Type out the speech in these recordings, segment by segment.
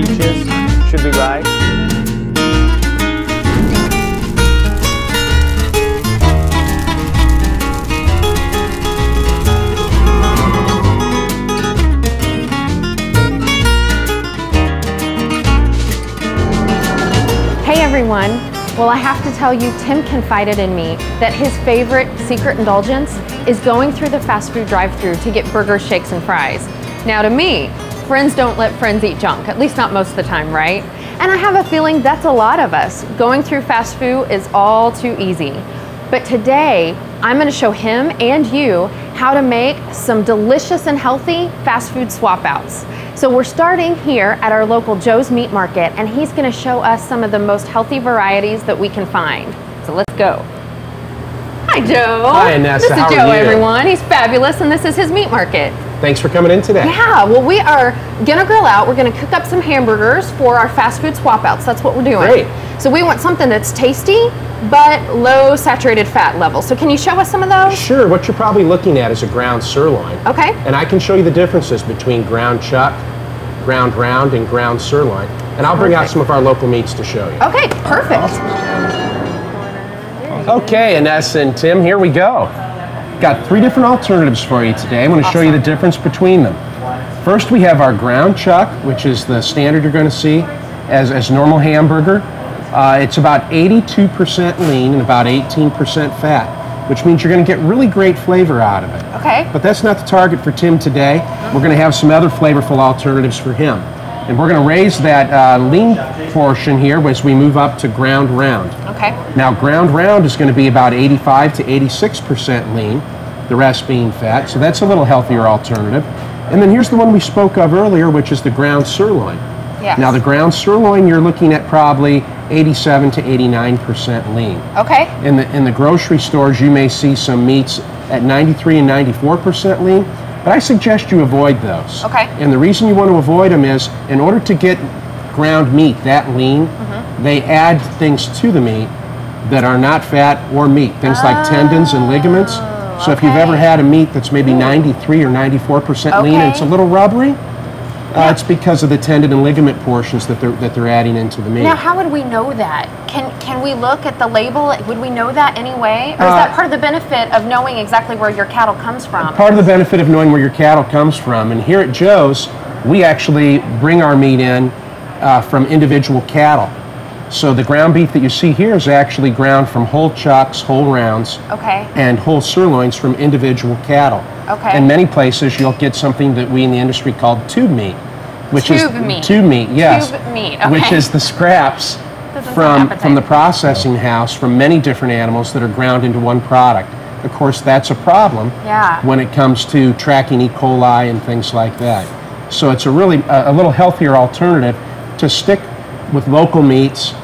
peaches should be right. Hey everyone. Well, I have to tell you, Tim confided in me that his favorite secret indulgence is going through the fast food drive-thru to get burgers, shakes, and fries. Now to me, friends don't let friends eat junk, at least not most of the time, right? And I have a feeling that's a lot of us. Going through fast food is all too easy. But today, I'm gonna show him and you how to make some delicious and healthy fast food swap outs. So we're starting here at our local Joe's Meat Market, and he's gonna show us some of the most healthy varieties that we can find. So let's go. Hi, Joe. Hi, Annessa. This is Joe, everyone. He's fabulous, and this is his meat market. Thanks for coming in today. Yeah, well, we are gonna grill out. We're gonna cook up some hamburgers for our fast food swap outs. That's what we're doing. Great. So we want something that's tasty, but low saturated fat level. So can you show us some of those? Sure. What you're probably looking at is a ground sirloin. Okay. And I can show you the differences between ground chuck, ground round, and ground sirloin. And I'll bring out some of our local meats to show you. Okay, perfect. Okay, Annessa and Tim, here we go. Got 3 different alternatives for you today. I'm going to show you the difference between them. First, we have our ground chuck, which is the standard you're going to see as normal hamburger. It's about 82% lean and about 18% fat, which means you're going to get really great flavor out of it. Okay. But that's not the target for Tim today. We're going to have some other flavorful alternatives for him. And we're going to raise that lean portion here as we move up to ground round. Okay. Now, ground round is going to be about 85 to 86% lean, the rest being fat, so that's a little healthier alternative. And then here's the one we spoke of earlier, which is the ground sirloin. Yes. Now, the ground sirloin, you're looking at probably 87 to 89% lean. Okay. In the grocery stores, you may see some meats at 93 and 94% lean, but I suggest you avoid those. Okay. And the reason you want to avoid them is, in order to get ground meat that lean, they add things to the meat that are not fat or meat, things like tendons and ligaments. So if you've ever had a meat that's maybe 93 or 94% lean and it's a little rubbery, it's because of the tendon and ligament portions that they're adding into the meat. Now, how would we know that? Can we look at the label? Would we know that anyway? Or is that part of the benefit of knowing exactly where your cattle comes from? Part of the benefit of knowing where your cattle comes from. And here at Joe's, we actually bring our meat in from individual cattle. So the ground beef that you see here is actually ground from whole chucks, whole rounds, and whole sirloins from individual cattle. Okay. In many places, you'll get something that we in the industry call tube meat, which is tube meat, yes, tube meat, which is the scraps from the processing house from many different animals that are ground into one product. Of course, that's a problem when it comes to tracking E. coli and things like that. So it's a really a little healthier alternative to stick with local meats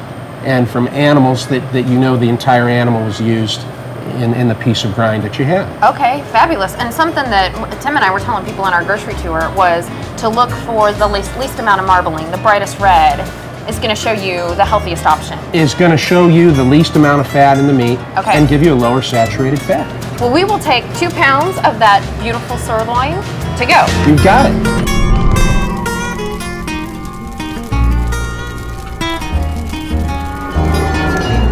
and from animals that you know the entire animal was used in the piece of grind that you have. Okay, fabulous. And something that Tim and I were telling people on our grocery tour was to look for the least amount of marbling. The brightest red is going to show you the healthiest option. Is going to show you the least amount of fat in the meat and give you a lower saturated fat. Well, we will take 2 pounds of that beautiful sirloin to go. You've got it.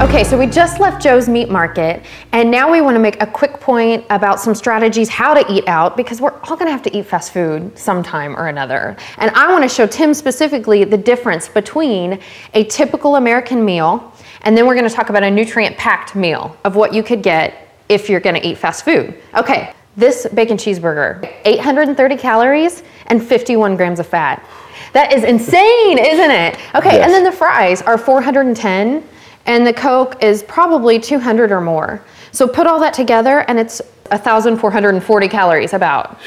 Okay, so we just left Joe's Meat Market, and now we want to make a quick point about some strategies how to eat out, because we're all going to have to eat fast food sometime or another. And I want to show Tim specifically the difference between a typical American meal, and then we're going to talk about a nutrient-packed meal of what you could get if you're going to eat fast food. Okay, this bacon cheeseburger, 830 calories and 51 grams of fat. That is insane, isn't it? Okay, and then the fries are 410. And the Coke is probably 200 or more. So put all that together and it's 1,440 calories about.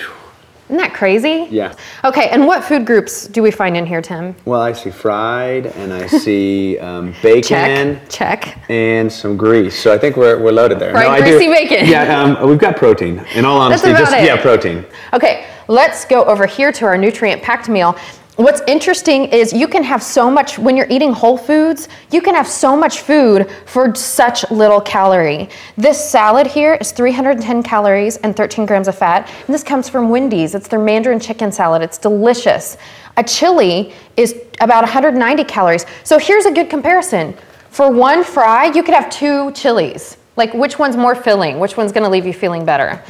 Isn't that crazy? Yeah. Okay, and what food groups do we find in here, Tim? Well, I see fried and I see bacon. Check. And some grease. So I think we're loaded there. Fried greasy bacon. Yeah, we've got protein. In all honesty, That's about it. Yeah, protein. Okay, let's go over here to our nutrient-packed meal. What's interesting is you can have so much, when you're eating whole foods, you can have so much food for such little calorie. This salad here is 310 calories and 13 grams of fat. And this comes from Wendy's. It's their Mandarin chicken salad. It's delicious. A chili is about 190 calories. So here's a good comparison. For one fry, you could have 2 chilies. Like, which one's more filling? Which one's gonna leave you feeling better?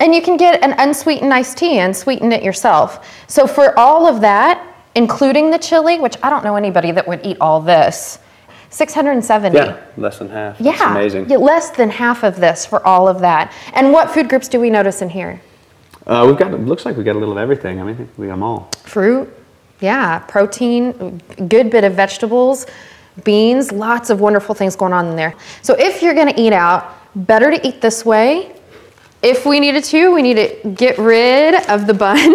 And you can get an unsweetened iced tea and sweeten it yourself. So for all of that, including the chili, which I don't know anybody that would eat all this, 670. Yeah, less than half. Yeah, that's amazing. Less than half of this for all of that. And what food groups do we notice in here? We've got, it looks like we've got a little of everything. I mean, we got them all. Fruit, yeah, protein, good bit of vegetables, beans, lots of wonderful things going on in there. So if you're gonna eat out, better to eat this way. If we needed to, we need to get rid of the bun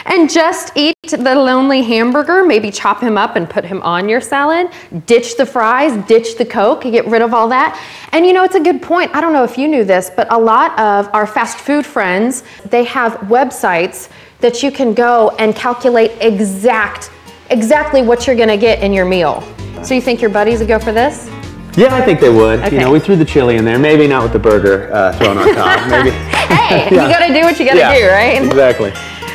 and just eat the lonely hamburger, maybe chop him up and put him on your salad, ditch the fries, ditch the Coke, get rid of all that. And you know, it's a good point. I don't know if you knew this, but a lot of our fast food friends, they have websites that you can go and calculate exactly what you're gonna get in your meal. So you think your buddies would go for this? Yeah, I think they would. Okay. You know, we threw the chili in there. Maybe not with the burger thrown on top. Maybe. Hey, you gotta do what you gotta do, right? Exactly.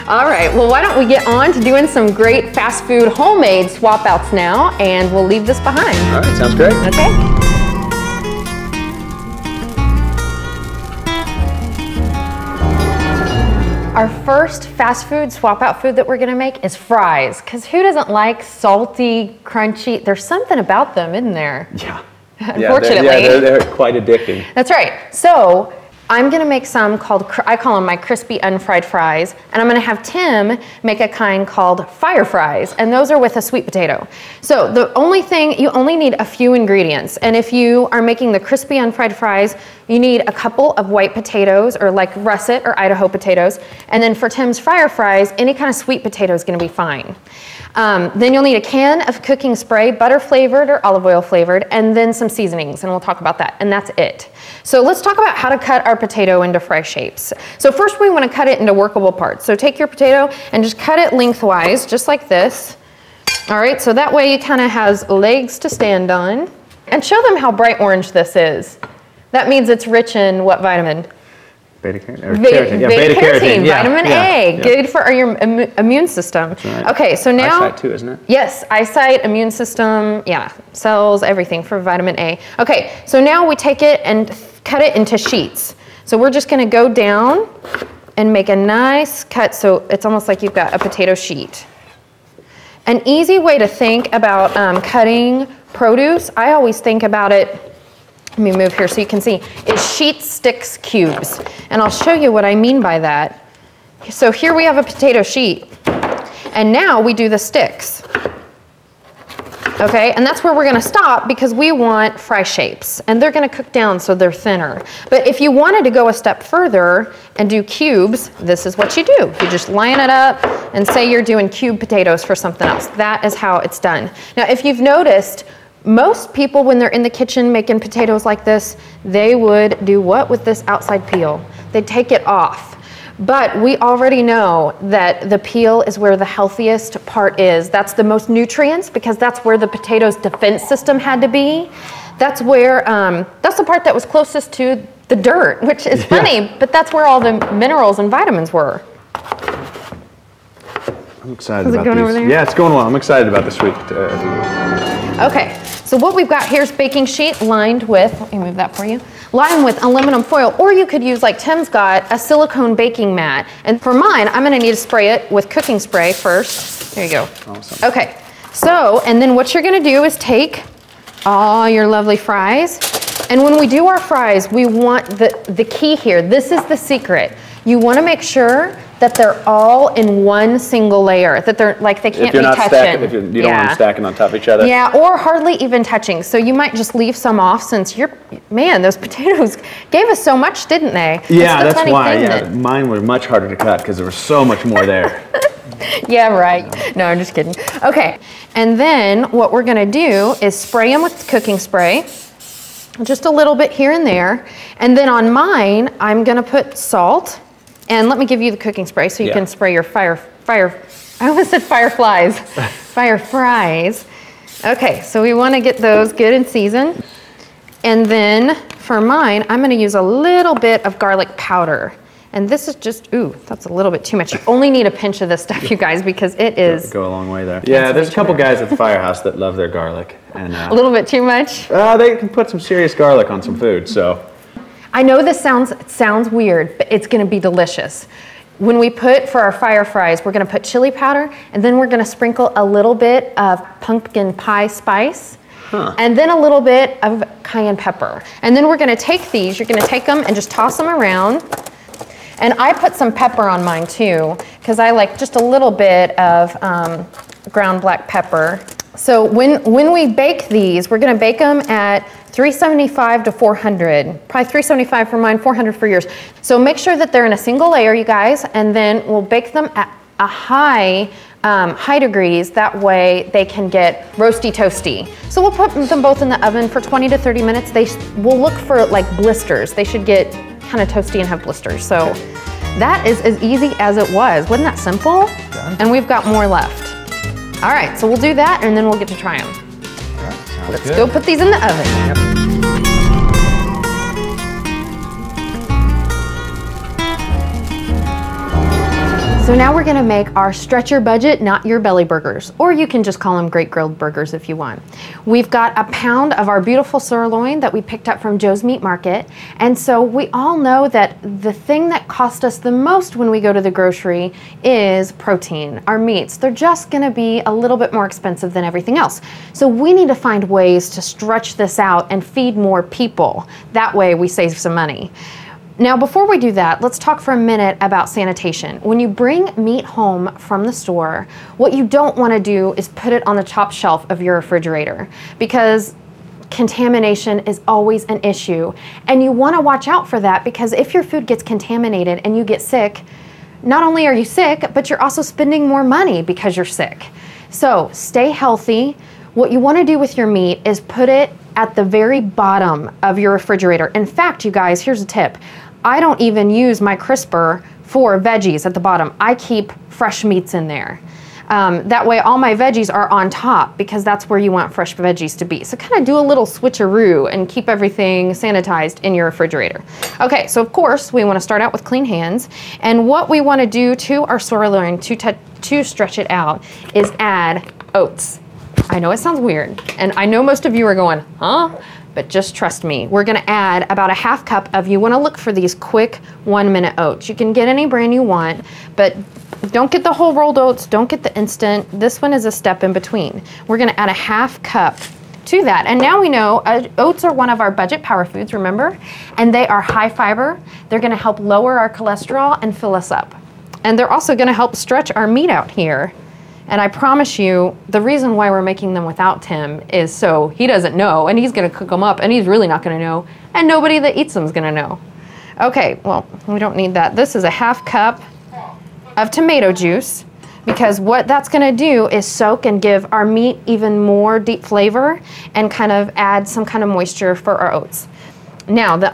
All right, well, why don't we get on to doing some great fast food homemade swap outs now, and we'll leave this behind. All right, sounds great. Okay. Our first fast food swap out food that we're gonna make is fries, because who doesn't like salty, crunchy? There's something about them, isn't there? Yeah. Unfortunately. They're quite addicting. That's right. So I'm gonna make some called, I call them my crispy unfried fries, and I'm gonna have Tim make a kind called fire fries, and those are with a sweet potato. So the only thing, you only need a few ingredients, and if you are making the crispy unfried fries, you need a couple of white potatoes, or like russet or Idaho potatoes, and then for Tim's fire fries, any kind of sweet potato is gonna be fine. Then you'll need a can of cooking spray, butter flavored or olive oil flavored, and then some seasonings, and we'll talk about that, and that's it. So let's talk about how to cut our potato into fry shapes. So first we want to cut it into workable parts. So take your potato and just cut it lengthwise, just like this. All right, so that way it kind of has legs to stand on. And show them how bright orange this is. That means it's rich in what vitamin? Beta-carotene. Beta-carotene, Yeah, vitamin A, good for your immune system. That's right. Okay, so now... Eyesight too, isn't it? Yes, eyesight, immune system, yeah, cells, everything for vitamin A. Okay, so now we take it and cut it into sheets. So we're just gonna go down and make a nice cut so it's almost like you've got a potato sheet. An easy way to think about cutting produce, I always think about it, let me move here so you can see, is sheet, sticks, cubes. And I'll show you what I mean by that. So here we have a potato sheet, and now we do the sticks. Okay, and that's where we're gonna stop because we want fry shapes, and they're gonna cook down so they're thinner. But if you wanted to go a step further and do cubes, this is what you do. You just line it up and say you're doing cube potatoes for something else. That is how it's done. Now, if you've noticed, most people, when they're in the kitchen making potatoes like this, they would do what with this outside peel? They'd take it off. But we already know that the peel is where the healthiest part is. That's the most nutrients because that's where the potato's defense system had to be. That's where, that's the part that was closest to the dirt, which is funny, but that's where all the minerals and vitamins were. I'm excited about these. Yeah, it's going well. I'm excited about the sweet Okay, so what we've got here is baking sheet lined with, let me move that for you, lined with aluminum foil, or you could use, like Tim's got, a silicone baking mat. And for mine, I'm gonna need to spray it with cooking spray first. There you go. Awesome. Okay, so, and then what you're gonna do is take all your lovely fries, and when we do our fries, we want the key here, this is the secret. You wanna make sure that they're all in one single layer, that they're like they can't be touching. If you don't want them stacking on top of each other. Yeah, or hardly even touching. So you might just leave some off since man, those potatoes gave us so much, didn't they? Yeah, that's why. Yeah, mine were much harder to cut because there was so much more there. Yeah, right. No, I'm just kidding. Okay, and then what we're gonna do is spray them with cooking spray, just a little bit here and there. And then on mine, I'm gonna put salt. And let me give you the cooking spray so you can spray your fire I almost said fireflies. Fire fries. Okay, so we want to get those good and seasoned. And then for mine, I'm going to use a little bit of garlic powder. And this is just, ooh, that's a little bit too much. You only need a pinch of this stuff, you guys, because it is. Go a long way there. Yeah, there's a couple guys at the firehouse that love their garlic. And a little bit too much? They can put some serious garlic on some food, so. I know this sounds weird, but it's going to be delicious. When we put, for our fire fries, we're going to put chili powder, and then we're going to sprinkle a little bit of pumpkin pie spice, and then a little bit of cayenne pepper. And then we're going to take these, you're going to take them and just toss them around. And I put some pepper on mine too, because I like just a little bit of ground black pepper. So when we bake these, we're going to bake them at 375 to 400, probably 375 for mine, 400 for yours. So make sure that they're in a single layer, you guys, and then we'll bake them at a high degrees. That way they can get roasty toasty. So we'll put them both in the oven for 20 to 30 minutes. We'll look for like blisters. They should get kind of toasty and have blisters. So that is as easy as it was. Wasn't that simple? Done. And we've got more left. All right, so we'll do that and then we'll get to try them. Let's go put these in the oven. Yep. So now we're gonna make our stretch your budget, not your belly burgers, or you can just call them great grilled burgers if you want. We've got a pound of our beautiful sirloin that we picked up from Joe's Meat Market. And so we all know that the thing that costs us the most when we go to the grocery is protein, our meats. They're just gonna be a little bit more expensive than everything else. So we need to find ways to stretch this out and feed more people. That way we save some money. Now, before we do that, let's talk for a minute about sanitation. When you bring meat home from the store, what you don't want to do is put it on the top shelf of your refrigerator, because contamination is always an issue. And you want to watch out for that, because if your food gets contaminated and you get sick, not only are you sick, but you're also spending more money because you're sick. So stay healthy. What you want to do with your meat is put it at the very bottom of your refrigerator. In fact, you guys, here's a tip. I don't even use my crisper for veggies at the bottom. I keep fresh meats in there. That way all my veggies are on top, because that's where you want fresh veggies to be. So kind of do a little switcheroo and keep everything sanitized in your refrigerator. Okay, so of course we want to start out with clean hands. And what we want to do to our sirloin to stretch it out is add oats. I know it sounds weird, and I know most of you are going, huh? But just trust me. We're gonna add about a half cup of, you wanna look for these quick 1 minute oats. You can get any brand you want, but don't get the whole rolled oats, don't get the instant. This one is a step in between. We're gonna add a half cup to that. And now we know oats are one of our budget power foods, remember? And they are high fiber. They're gonna help lower our cholesterol and fill us up. And they're also gonna help stretch our meat out here. And I promise you, the reason why we're making them without Tim is so he doesn't know, and he's gonna cook them up, and he's really not gonna know, and nobody that eats them is gonna know. Okay, well, we don't need that. This is a half cup of tomato juice, because what that's gonna do is soak and give our meat even more deep flavor and kind of add some kind of moisture for our oats. Now, the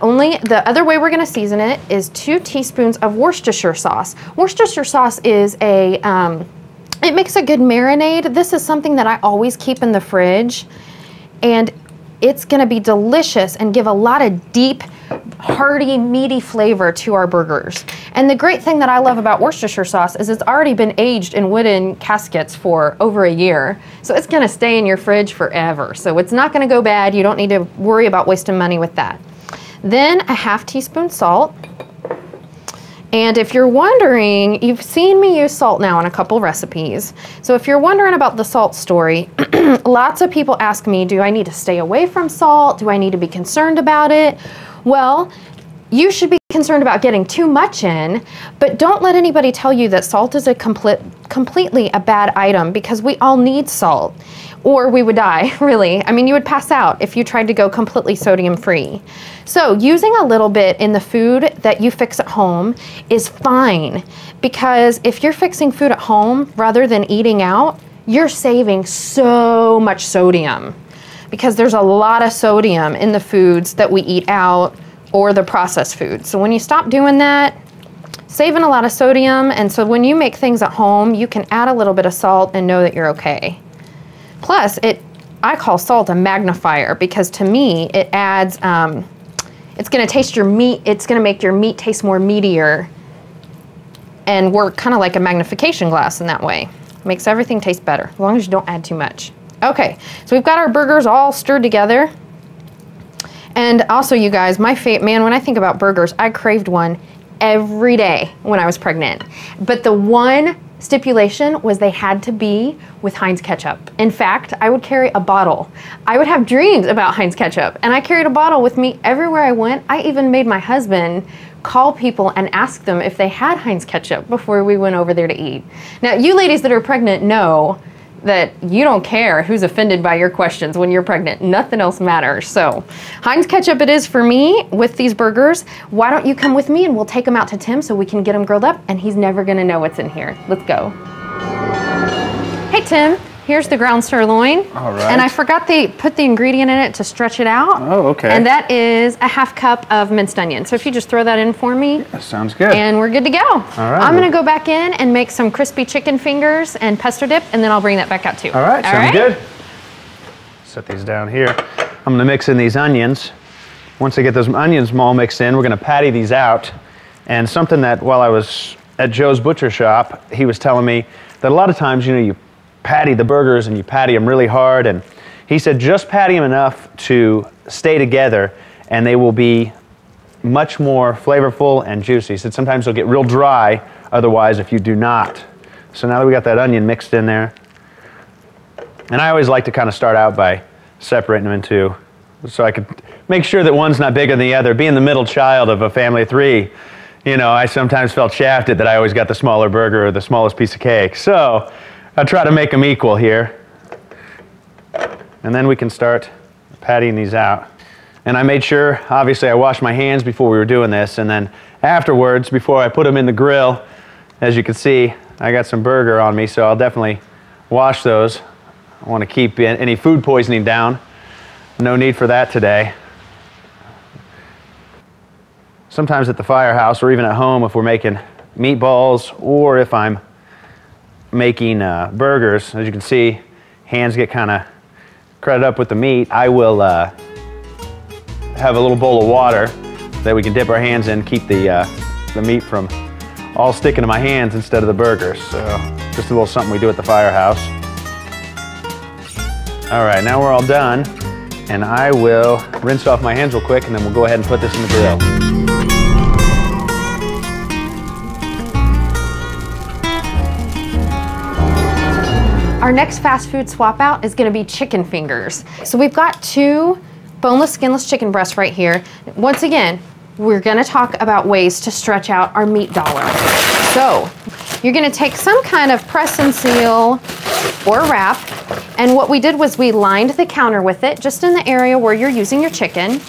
other way we're gonna season it is 2 teaspoons of Worcestershire sauce. Worcestershire sauce is it makes a good marinade. This is something that I always keep in the fridge, and it's gonna be delicious and give a lot of deep, hearty, meaty flavor to our burgers. And the great thing that I love about Worcestershire sauce is it's already been aged in wooden caskets for over a year. So it's gonna stay in your fridge forever. So it's not gonna go bad. You don't need to worry about wasting money with that. Then a half teaspoon salt. And if you're wondering, you've seen me use salt now in a couple recipes. So if you're wondering about the salt story, lots of people ask me, do I need to stay away from salt? Do I need to be concerned about it? Well, you should be concerned about getting too much in, but don't let anybody tell you that salt is completely a bad item, because we all need salt, or we would die, really. I mean, you would pass out if you tried to go completely sodium free. So using a little bit in the food that you fix at home is fine, because if you're fixing food at home rather than eating out, you're saving so much sodium, because there's a lot of sodium in the foods that we eat out or the processed food. So when you stop doing that, saving a lot of sodium, and so when you make things at home, you can add a little bit of salt and know that you're okay. Plus, I call salt a magnifier because to me, it adds, it's gonna taste your meat, it's gonna make your meat taste more meatier and work kind of like a magnification glass in that way. Makes everything taste better, as long as you don't add too much. Okay, so we've got our burgers all stirred together. And also, you guys, man, when I think about burgers, I craved one every day when I was pregnant. But the one stipulation was they had to be with Heinz ketchup. In fact, I would carry a bottle. I would have dreams about Heinz ketchup, and I carried a bottle with me everywhere I went. I even made my husband call people and ask them if they had Heinz ketchup before we went over there to eat. Now, you ladies that are pregnant know that you don't care who's offended by your questions when you're pregnant. Nothing else matters. So Heinz ketchup it is for me with these burgers. Why don't you come with me and we'll take them out to Tim so we can get them grilled up and he's never gonna know what's in here. Let's go. Hey Tim, here's the ground sirloin. All right. And I forgot they put the ingredient in it to stretch it out. Oh, okay. And that is a ½ cup of minced onion. So if you just throw that in for me. That sounds good. And we're good to go. All right. I'm gonna go back in and make some crispy chicken fingers and pesto dip, and then I'll bring that back out too. All right, sounds good. Set these down here. I'm gonna mix in these onions. Once I get those onions all mixed in, we're gonna patty these out. And something that while I was at Joe's butcher shop, he was telling me that a lot of times, you know, you patty the burgers and you patty them really hard, and he said just patty them enough to stay together and they will be much more flavorful and juicy. He said sometimes they'll get real dry otherwise if you do not. So now that we got that onion mixed in there, and I always like to kind of start out by separating them into, so I could make sure that one's not bigger than the other. Being the middle child of a family of 3, you know, I sometimes felt shafted that I always got the smaller burger or the smallest piece of cake. So I try to make them equal here. And then we can start pattying these out. And I made sure, obviously I washed my hands before we were doing this, and then afterwards, before I put them in the grill, as you can see, I got some burger on me, so I'll definitely wash those. I want to keep any food poisoning down. No need for that today. Sometimes at the firehouse or even at home, if we're making meatballs or if I'm making burgers, as you can see, hands get kind of crowded up with the meat. I will have a little bowl of water that we can dip our hands in, keep the meat from all sticking to my hands instead of the burgers. So just a little something we do at the firehouse. All right, now we're all done, and I will rinse off my hands real quick, and then we'll go ahead and put this in the grill. Our next fast food swap out is gonna be chicken fingers. So we've got 2 boneless, skinless chicken breasts right here. Once again, we're gonna talk about ways to stretch out our meat dollar. So you're gonna take some kind of press and seal or wrap, and what we did was we lined the counter with it, just in the area where you're using your chicken,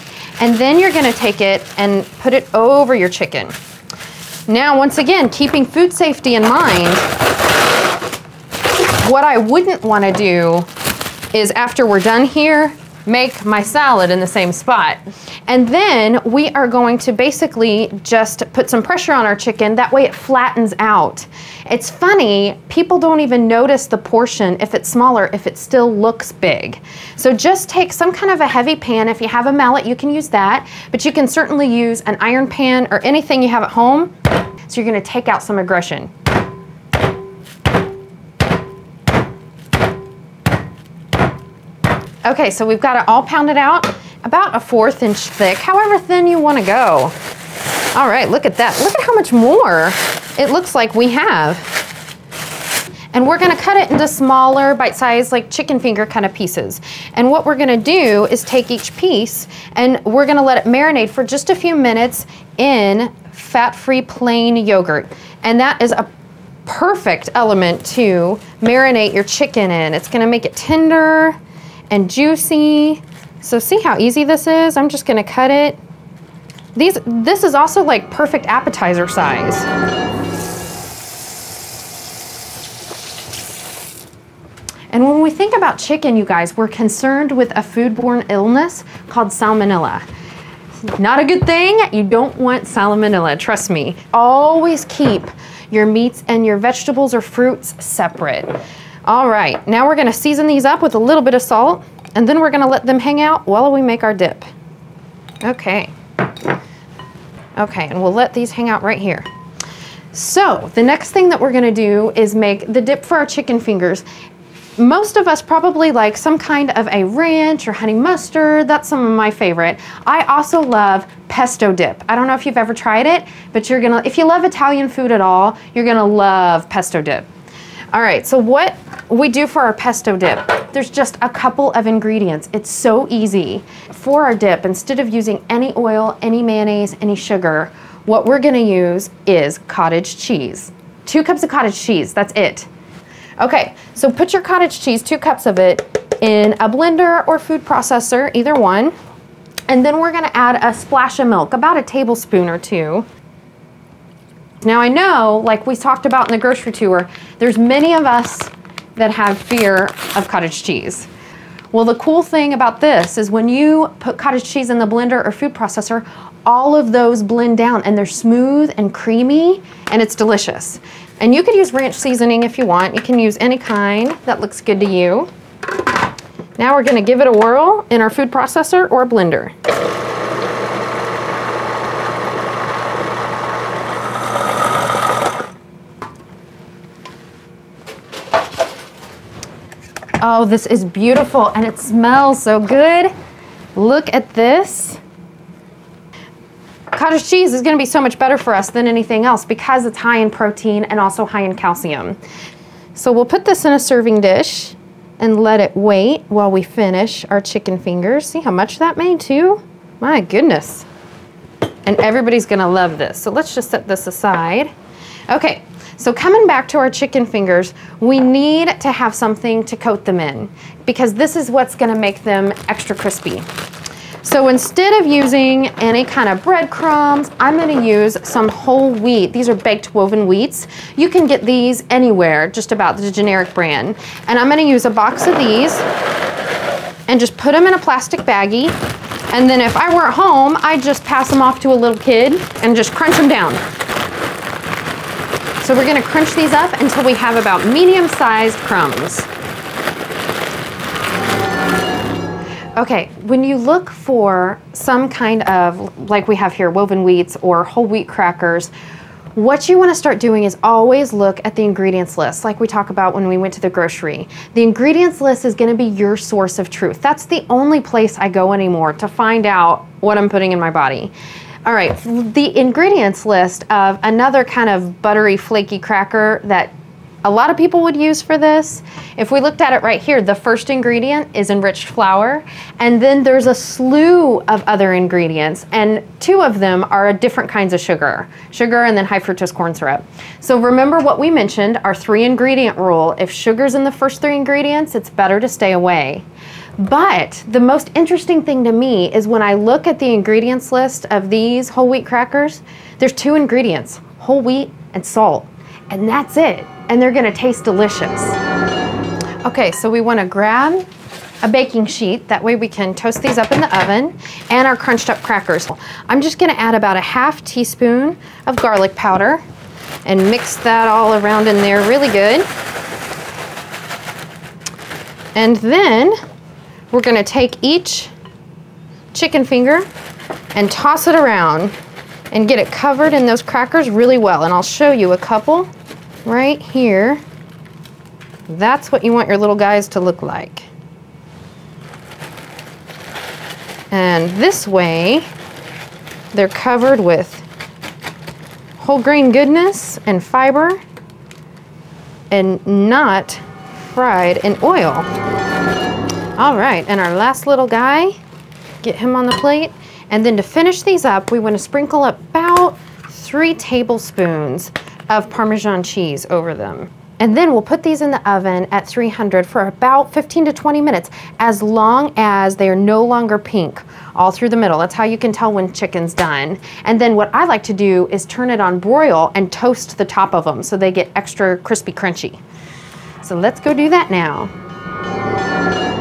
and then you're gonna take it and put it over your chicken. Now, once again, keeping food safety in mind, what I wouldn't want to do is after we're done here, make my salad in the same spot. And then we are going to basically just put some pressure on our chicken, that way it flattens out. It's funny, people don't even notice the portion if it's smaller, if it still looks big. So just take some kind of a heavy pan. If you have a mallet, you can use that, but you can certainly use an iron pan or anything you have at home. So you're gonna take out some aggression. Okay, so we've got it all pounded out, about a 1/4 inch thick, however thin you want to go. All right, look at that. Look at how much more it looks like we have. And we're gonna cut it into smaller, bite-sized, like chicken finger kind of pieces. And what we're gonna do is take each piece and we're gonna let it marinate for just a few minutes in fat-free plain yogurt. And that is a perfect element to marinate your chicken in. It's gonna make it tender and juicy. So see how easy this is? I'm just gonna cut it. This is also like perfect appetizer size. And when we think about chicken, you guys, we're concerned with a foodborne illness called salmonella. not a good thing. You don't want salmonella, trust me. Always keep your meats and your vegetables or fruits separate. All right, now we're gonna season these up with a little bit of salt, and then we're gonna let them hang out while we make our dip. Okay. Okay, and we'll let these hang out right here. So the next thing that we're gonna do is make the dip for our chicken fingers. Most of us probably like some kind of a ranch or honey mustard. That's some of my favorite. I also love pesto dip. I don't know if you've ever tried it, but if you love Italian food at all, you're gonna love pesto dip. All right, so what we do for our pesto dip, there's just a couple of ingredients. It's so easy. For our dip, instead of using any oil, any mayonnaise, any sugar, what we're gonna use is cottage cheese. 2 cups of cottage cheese, that's it. Okay, so put your cottage cheese, 2 cups of it, in a blender or food processor, either one. And then we're gonna add a splash of milk, about a tablespoon or 2. Now I know, like we talked about in the grocery tour, there's many of us that have fear of cottage cheese. Well, the cool thing about this is when you put cottage cheese in the blender or food processor, all of those blend down and they're smooth and creamy and it's delicious. And you could use ranch seasoning if you want. You can use any kind that looks good to you. Now we're gonna give it a whirl in our food processor or blender. Oh, this is beautiful and it smells so good. Look at this. Cottage cheese is going to be so much better for us than anything else because it's high in protein and also high in calcium. So we'll put this in a serving dish and let it wait while we finish our chicken fingers. See how much that made too? My goodness. And everybody's going to love this. So let's just set this aside. Okay. So coming back to our chicken fingers, we need to have something to coat them in because this is what's gonna make them extra crispy. So instead of using any kind of breadcrumbs, I'm gonna use some whole wheat. These are baked woven wheats. You can get these anywhere, just about the generic brand. And I'm gonna use a box of these and just put them in a plastic baggie. And then if I weren't home, I'd just pass them off to a little kid and just crunch them down. So we're gonna crunch these up until we have about medium-sized crumbs. Okay, when you look for some kind of, like we have here, woven wheats or whole wheat crackers, what you wanna start doing is always look at the ingredients list, like we talk about when we went to the grocery. The ingredients list is gonna be your source of truth. That's the only place I go anymore to find out what I'm putting in my body. All right, the ingredients list of another kind of buttery, flaky cracker that a lot of people would use for this. If we looked at it right here, the first ingredient is enriched flour, and then there's a slew of other ingredients, and 2 of them are different kinds of sugar and then high fructose corn syrup. So remember what we mentioned, our 3-ingredient rule. If sugar's in the first 3 ingredients, it's better to stay away. But the most interesting thing to me is when I look at the ingredients list of these whole wheat crackers, there's 2 ingredients, whole wheat and salt, and that's it. And they're gonna taste delicious. Okay, so we wanna grab a baking sheet, that way we can toast these up in the oven, and our crunched up crackers. I'm just gonna add about a ½ teaspoon of garlic powder and mix that all around in there really good. And then we're gonna take each chicken finger and toss it around and get it covered in those crackers really well. And I'll show you a couple right here. That's what you want your little guys to look like. And this way, they're covered with whole grain goodness and fiber and not fried in oil. All right, and our last little guy, get him on the plate. And then to finish these up, we want to sprinkle about 3 tablespoons of Parmesan cheese over them. And then we'll put these in the oven at 300 for about 15 to 20 minutes, as long as they are no longer pink all through the middle. That's how you can tell when chicken's done. And then what I like to do is turn it on broil and toast the top of them so they get extra crispy crunchy. So let's go do that now.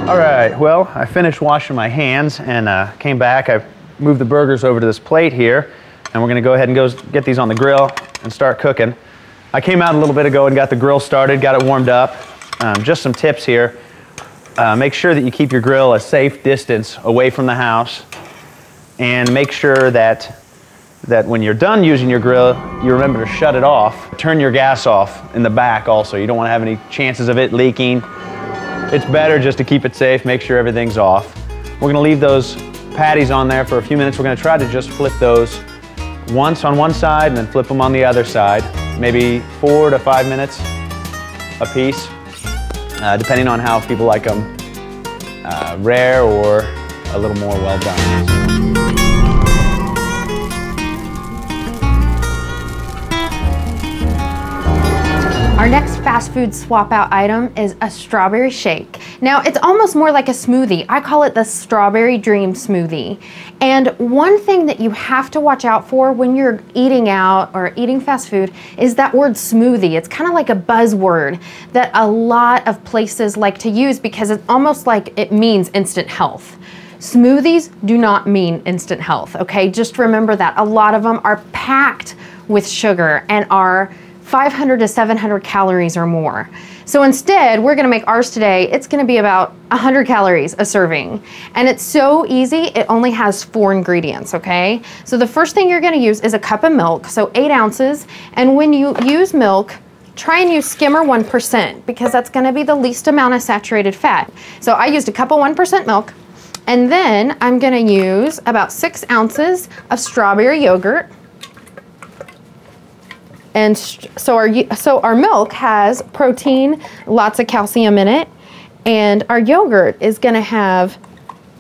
All right, well, I finished washing my hands and came back. I move the burgers over to this plate here, and we're gonna go ahead and get these on the grill and start cooking. I came out a little bit ago and got the grill started, got it warmed up. Just some tips here. Make sure that you keep your grill a safe distance away from the house, and make sure that when you're done using your grill, you remember to shut it off. Turn your gas off in the back also. You don't want to have any chances of it leaking. It's better just to keep it safe, make sure everything's off. We're gonna leave those patties on there for a few minutes. We're gonna try to just flip those once on one side and then flip them on the other side. Maybe 4 to 5 minutes a piece, depending on how people like them, rare or a little more well done. Our next fast food swap out item is a strawberry shake. Now it's almost more like a smoothie. I call it the strawberry dream smoothie. And one thing that you have to watch out for when you're eating out or eating fast food is that word smoothie. It's kind of like a buzzword that a lot of places like to use because it's almost like it means instant health. Smoothies do not mean instant health, okay? Just remember that. A lot of them are packed with sugar and are 500 to 700 calories or more. So instead, we're gonna make ours today. It's gonna be about 100 calories a serving. And it's so easy, it only has 4 ingredients, okay? So the first thing you're gonna use is a cup of milk, so 8 ounces. And when you use milk, try and use skimmer 1% because that's gonna be the least amount of saturated fat. So I used a cup of 1% milk. And then I'm gonna use about 6 ounces of strawberry yogurt. And so our milk has protein, lots of calcium in it, and our yogurt is gonna have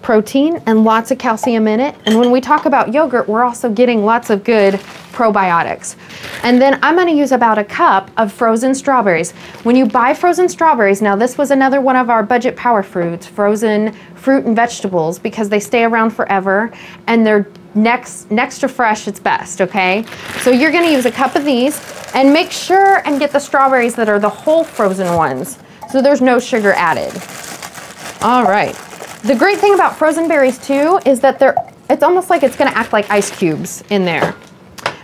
protein and lots of calcium in it. And when we talk about yogurt, we're also getting lots of good probiotics. And then I'm gonna use about a cup of frozen strawberries. When you buy frozen strawberries, now this was another one of our budget power foods, frozen fruit and vegetables, because they stay around forever and they're next to fresh, it's best, okay? So you're gonna use a cup of these and make sure and get the strawberries that are the whole frozen ones, so there's no sugar added. All right. The great thing about frozen berries too is that it's almost like it's gonna act like ice cubes in there.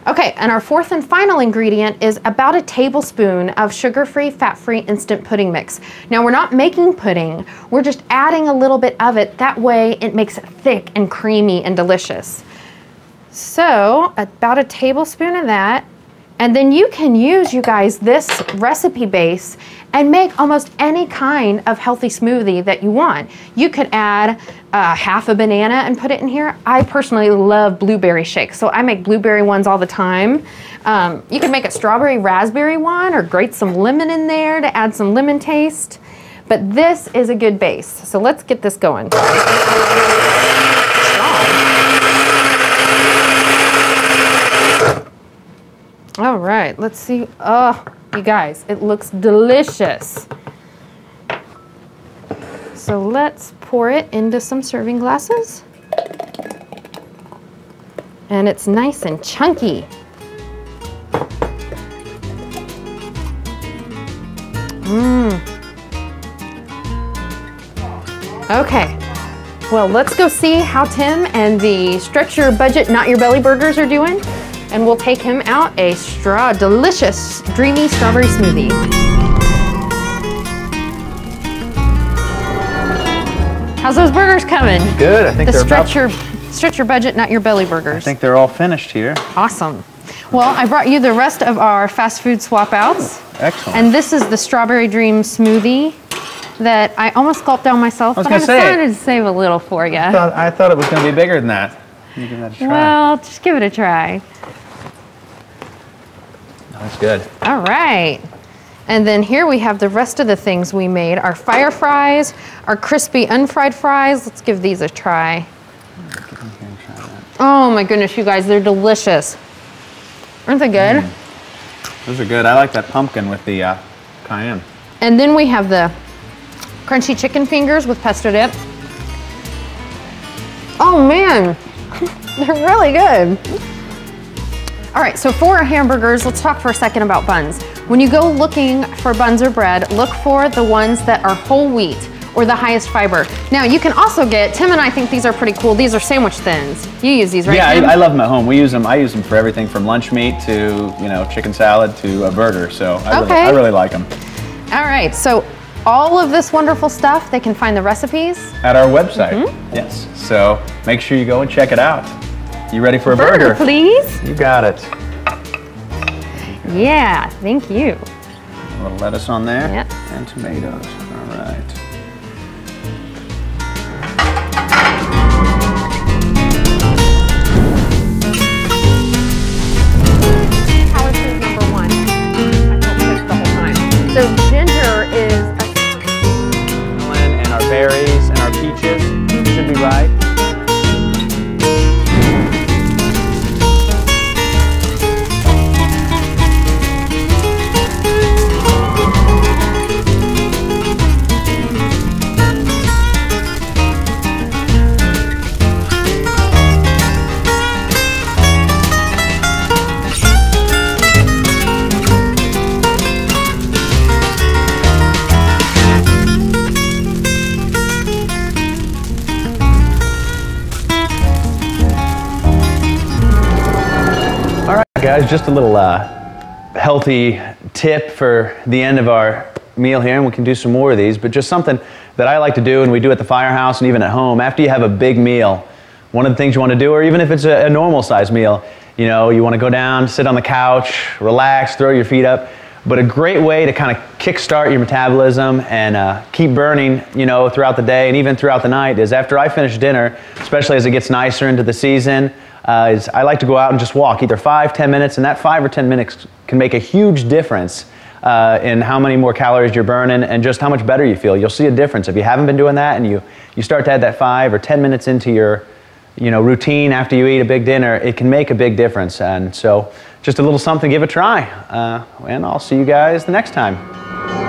Okay, and our fourth and final ingredient is about a tablespoon of sugar-free, fat-free instant pudding mix. Now we're not making pudding, we're just adding a little bit of it. That way it makes it thick and creamy and delicious. So about a tablespoon of that, and then you can use, you guys, this recipe base and make almost any kind of healthy smoothie that you want. You could add half a banana and put it in here. I personally love blueberry shakes, so I make blueberry ones all the time. You can make a strawberry raspberry one or grate some lemon in there to add some lemon taste. But this is a good base, so let's get this going. All right, let's see. Oh, you guys, it looks delicious. So let's pour it into some serving glasses. And it's nice and chunky. Okay, well, let's go see how Tim and the Stretch Your Budget, Not Your Belly burgers are doing. And we'll take him out a delicious, dreamy strawberry smoothie. How's those burgers coming? Good, I think they're Stretch Your Budget, Not Your Belly burgers. I think they're all finished here. Awesome. Well, I brought you the rest of our fast food swap outs. Excellent. And this is the Strawberry Dream smoothie that I almost gulped down myself, but I decided to save a little for you. I thought it was going to be bigger than that. You give that a try. Well, just give it a try. That's good. All right. And then here we have the rest of the things we made. Our fire fries, our crispy unfried fries. Let's give these a try. Oh my goodness, you guys, they're delicious. Aren't they good? Those are good. I like that pumpkin with the cayenne. And then we have the crunchy chicken fingers with pesto dip. Oh man, they're really good. All right, so for our hamburgers, let's talk for a second about buns. When you go looking for buns or bread, look for the ones that are whole wheat. or the highest fiber. Now you can also get, Tim and I think these are pretty cool. These are sandwich thins. You use these, right? Yeah, Tim? I love them at home. We use them. I use them for everything from lunch meat to, you know, chicken salad to a burger. So I really like them. All right, so all of this wonderful stuff, they can find the recipes at our website. Yes. So make sure you go and check it out. You ready for a burger? Please. You got it. Yeah, thank you. A little lettuce on there. Yep. And tomatoes. All right. Power food number 1. I don't push the whole time. So ginger is and our berries and our peaches should be right. Guys, just a little healthy tip for the end of our meal here, and we can do some more of these, but just something that I like to do, and we do at the firehouse and even at home. After you have a big meal, one of the things you want to do, or even if it's a normal size meal, you know, you want to go down, sit on the couch, relax, throw your feet up, but a great way to kind of kickstart your metabolism and keep burning, you know, throughout the day and even throughout the night is after I finish dinner, especially as it gets nicer into the season, is I like to go out and just walk, either 5-10 minutes, and that 5 or 10 minutes can make a huge difference in how many more calories you're burning and just how much better you feel. You'll see a difference. If you haven't been doing that and you start to add that 5 or 10 minutes into your routine after you eat a big dinner, it can make a big difference. And so just a little something, give a try. And I'll see you guys the next time.